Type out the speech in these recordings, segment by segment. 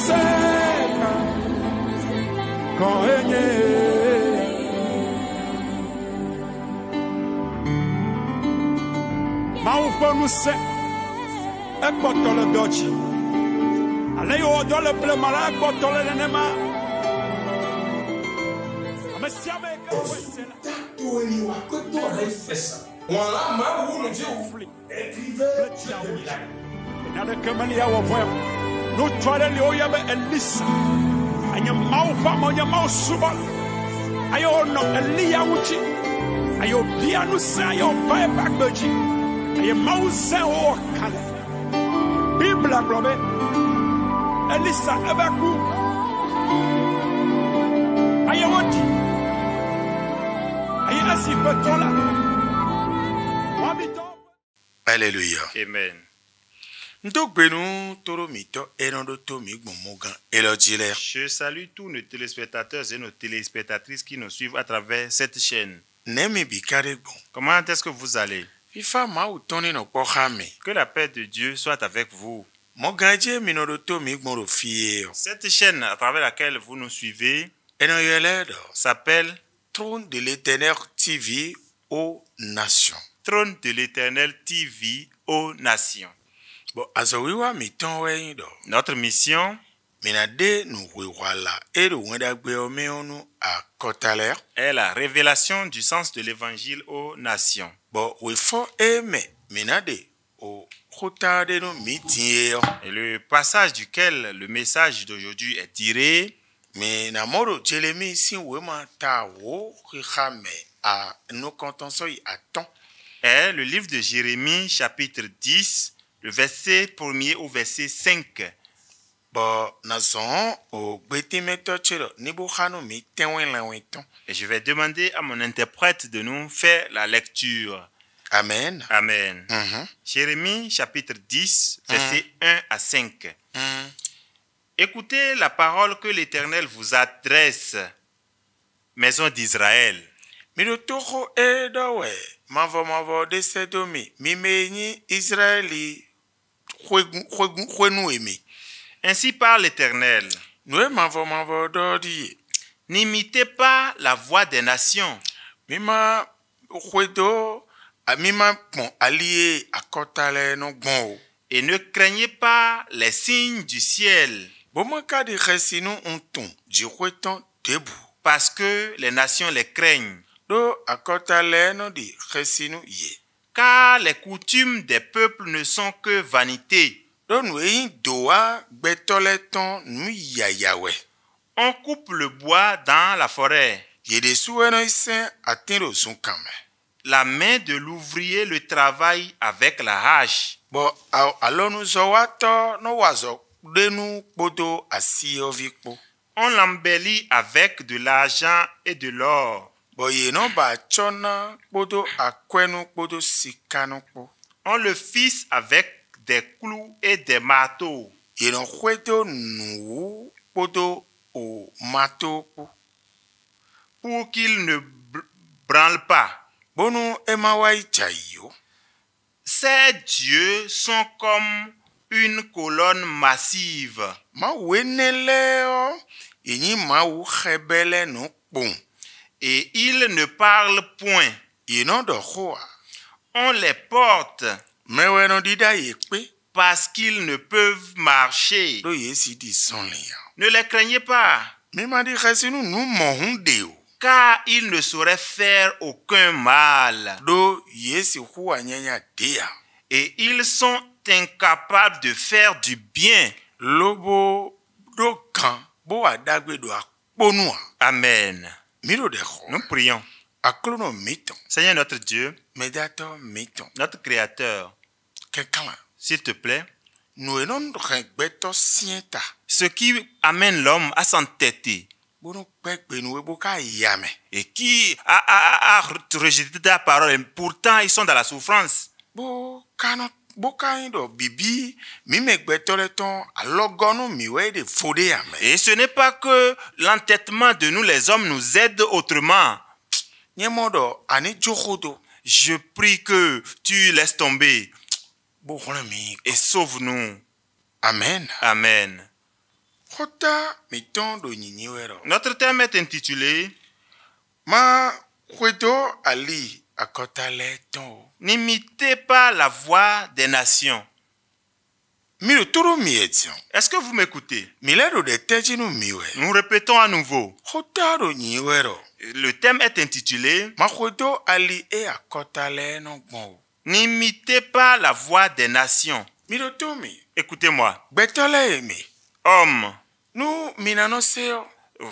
Seka Koenye Maufonu se Ekotole dochi Aleyo odole plemala ekotole nenema Amesiame ekawesela Tueliwa koto refesa Wala ma wunu je oufli Écrivez Nada kamali ya wavoya No twale li oyabe Elisa Anya maufa monya mausubal Ayo no Elia uchi Ayo bianu sa ayo bae bakbeji Ayo mause o kale Bibla globe Elisa ebaku Ayo wati Ayo asi betola Wabito Alléluia. Amen. Je salue tous nos téléspectateurs et nos téléspectatrices qui nous suivent à travers cette chaîne. Comment est-ce que vous allez? Que la paix de Dieu soit avec vous. Cette chaîne à travers laquelle vous nous suivez s'appelle Trône de l'Éternel TV aux nations. Trône de l'Éternel TV aux nations. Notre mission est la révélation du sens de l'évangile aux nations. Et le passage duquel le message d'aujourd'hui est tiré est le livre de Jérémie chapitre 10, le verset 1er au verset 5. Et je vais demander à mon interprète de nous faire la lecture. Amen. Amen. Jérémie chapitre 10, verset 1 à 5. Écoutez la parole que l'Éternel vous adresse, maison d'Israël. Ainsi parle l'Éternel. N'imitez pas la voix des nations. Et ne craignez pas les signes du ciel. Parce que les nations les craignent. Car les coutumes des peuples ne sont que vanité. On coupe le bois dans la forêt. La main de l'ouvrier le travaille avec la hache. On l'embellit avec de l'argent et de l'or. On le fixe avec des clous et des marteaux. Pour qu'il ne branle pas. Ces dieux sont comme une colonne massive. Et ils ne parlent point. On les porte parce qu'ils ne peuvent marcher. Ne les craignez pas, car ils ne sauraient faire aucun mal. Et ils sont incapables de faire du bien. Amen. Nous prions. Seigneur notre Dieu, notre Créateur, s'il te plaît, ce qui amène l'homme à s'entêter et qui a rejeté ta parole, et pourtant ils sont dans la souffrance. Et ce n'est pas que l'entêtement de nous les hommes nous aide autrement. Je prie que tu laisses tomber et sauve-nous. Amen. Amen. Kota miton do nyinyiwero. Notre thème est intitulé Ma kwedo ali akota le ton. N'imitez pas la voix des nations. Miro toro mietion. Est-ce que vous m'écoutez? Milero de tejinu miwe. Nous répétons à nouveau. Kota do nyinyiwero. Le thème est intitulé Ma kwedo ali e akota le no gbon. N'imitez pas la voix des nations. Miro tomi. Écoutez-moi. Betole emi. Homme, Nu minano seo.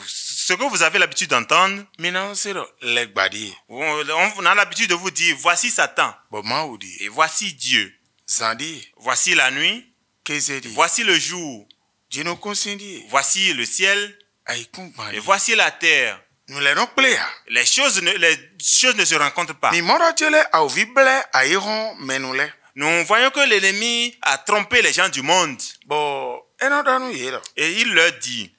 ce que vous avez l'habitude d'entendre, Minano seo legbadi. on a l'habitude de vous dire, voici Satan, Bo maudi. et voici Dieu. Zandi. Voici la nuit, Kezedi. voici le jour, Jino konsindi. voici le ciel, Aikungba. et voici la terre. Nous les non plea. Les choses ne se rencontrent pas. Mi moro tele au vible airon menule. Nous voyons que l'ennemi a trompé les gens du monde. Bo eno danu yero. Et il leur dit,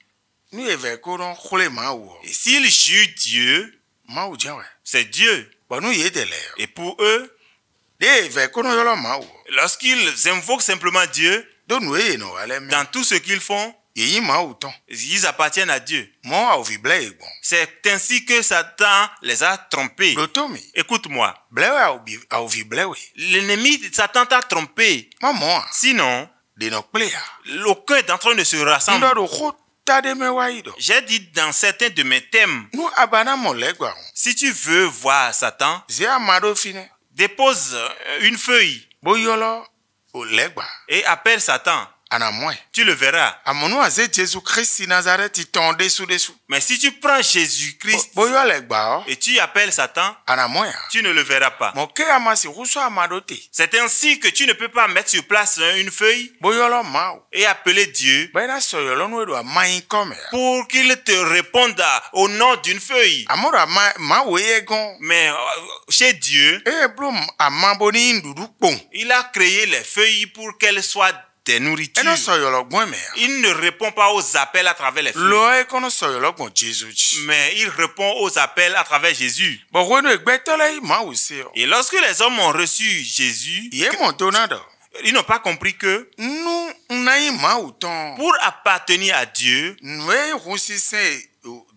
Nu eve koron khole mawo. et s'ils jurent Dieu, Mawo jawe. c'est Dieu. Bo nu yedele. Et pour eux, De eve koron yolo mawo. lorsqu'ils invoquent simplement Dieu, Do nu e no wale me. dans tout ce qu'ils font, Yi mawo ton. ils appartiennent à Dieu. Mo au vible egbon. C'est ainsi que Satan les a trompés. Lotomi. Écoute-moi, Blewe au vible we. l'ennemi de Satan t'a trompé. Maman. Sinon, De no plea. aucun d'entre eux ne se rassemble. Ndo do khota de me waido. J'ai dit dans certains de mes thèmes, Nu abana mo legwa. si tu veux voir Satan, Ze amado fine. dépose une feuille Bo yolo o legba. et appelle Satan. Ana moi. Tu le verras. Amonu aze Jésus Christ Nazareth ton dessous. Mais si tu prends Jésus-Christ Bo yo legba. et tu appelles Satan, Ana moi. tu ne le verras pas. Mo ke amasi ruso amadote. C'est ainsi que tu ne peux pas mettre sur place une feuille Bo yolo mao. et appeler Dieu Bena so yolo no do amai come. pour qu'il te réponde au nom d'une feuille. Amora ma weyegon. Mais chez Dieu, E blum amaboni ndudu pon. il a créé les feuilles pour qu'elles soient des nourritures. Eno so yolo gbon me. Il ne répond pas aux appels à travers les feuilles, Lo e kono so yolo gbon Jesus. mais il répond aux appels à travers Jésus. Bo wenu egbetole ma use. Et lorsque les hommes ont reçu Jésus, Ye mon tonado. ils n'ont pas compris que Nu nai ma uton. pour appartenir à Dieu, Nwe husi se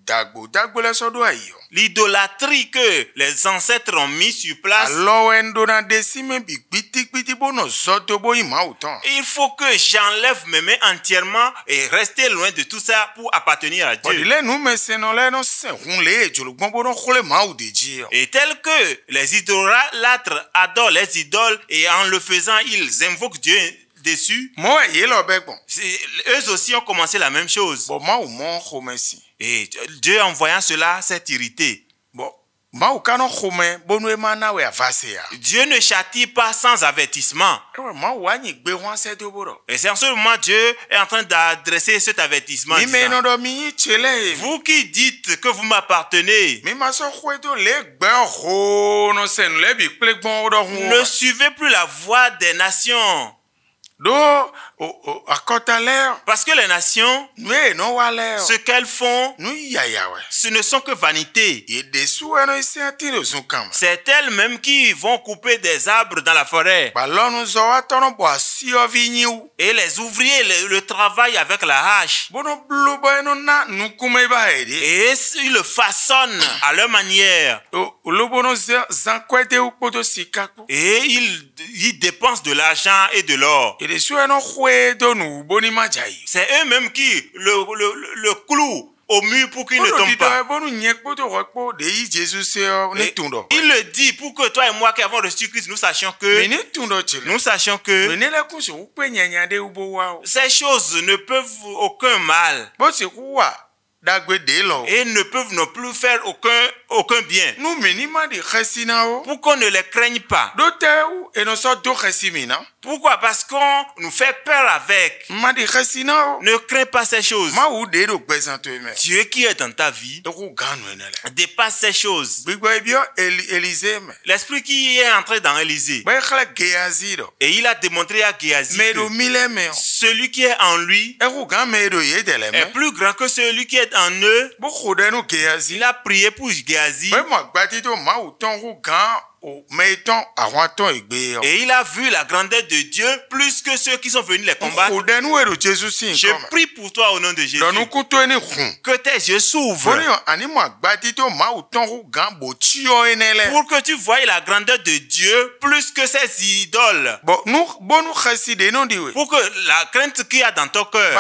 dagbo le so do ayo. l'idolâtrie que les ancêtres ont mis sur place, Alors endo na desime bi gbiti bono soto bo ima uton. il faut que j'enlève mes mains entièrement et rester loin de tout ça pour appartenir à Dieu. Odile nu meseno le no se hun le jolugbon bono khole ma udeji. Et tel que les idolâtres adorent les idoles et en le faisant, ils invoquent Dieu dessus, Mo ye lo begbon. eux aussi ont commencé la même chose. Bo ma u mon khomesi. Et Dieu, en voyant cela, s'est irrité. Bo ma u kano khome bonu e mana we avase ya. Dieu ne châtie pas sans avertissement. Ewe ma u anyi gbe wan se do boro. Et c'est en ce moment Dieu est en train d'adresser cet avertissement. Mi me disant, no do mi chele. vous qui dites que vous m'appartenez, Mi ma so khwedo le gbe ho no sen le bi plegbon do hun. ne suivez plus la voix des nations. Do akota l'air. Parce que les nations, Nwe no wa l'air. ce qu'elles font, Nu ya we. ce ne sont que vanités. Ye desu eno isi atire sun kama. C'est elles-mêmes qui vont couper des arbres dans la forêt. Balonu zo wa tono bo asi ovi nyiu. Et les ouvriers le travaillent avec la hache. Bono blu bo eno na nukume ba ede. Et ils le façonnent à leur manière. Lo bono zan kwete u poto sikaku. Et ils dépensent de l'argent et de l'or. Ye desu eno khwe do nu boni majayi. C'est eux-mêmes qui le clouent au mur pour qu'il ne tombe pas. Bonu nyek poto rekpo de yi Jesus se ne Et tundo. il le dit pour que toi et moi qui avons reçu Christ, nous sachions Me que, ne tundo chele. nous Le kunso u pe nyanya de ubo wa. ces choses ne peuvent aucun mal Bo se kuwa dagbe de lo. et ne peuvent non plus faire aucun bien. Nu minima de khesina o. Pour qu'on ne les craigne pas. Do te u eno so do khesimina. Pourquoi? Parce qu'on nous fait peur avec. Ma de khesina o. Ne crains pas ces choses. Ma u de do gbesan to me. Dieu qui est dans ta vie Do ku ganu enele. dépasse ces choses. Gbigbo ebio Elise me. L'esprit qui est entré dans Élysée, Ba khle Gehazi do. et il a démontré à Géasi Me do que mile me. celui qui est en lui E ku gan me do ye de le me. est plus grand que celui qui est en eux. Bo khode nu Gehazi. Il a prié pour Géasi Ba mo gbati to ma u ton ku gan mais ton awanton igbe. Et il a vu la grandeur de Dieu plus que ceux qui sont venus les combattre. Odenu ero Jésus sin Je comme. prie pour toi au nom de Jésus. Donu kuto eni hun. Que tes yeux s'ouvrent. Boni ani mo agbati to ma uton hu gan bochio enele. Pour que tu voies la grandeur de Dieu plus que ses idoles. Bon nous bonu khaside non diwe. Pour que la crainte qu'il y a dans ton cœur.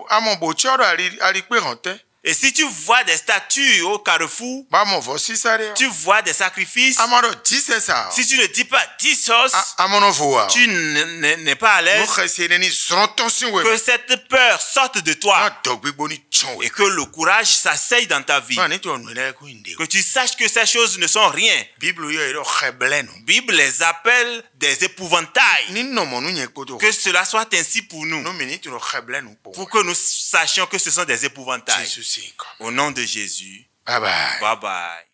Amon bochio ali pe honte. Et si tu vois des statues au carrefour, tu vois des sacrifices. Si tu ne dis pas 10 choses, tu n'es pas à l'aise. Que cette peur sorte de toi et que le courage s'asseye dans ta vie. Que tu saches que ces choses ne sont rien. La Bible les appelle des épouvantails. Que cela soit ainsi pour nous. Pour que nous sachions que ce sont des épouvantails. Au nom de Jésus. Bye bye. Bye bye.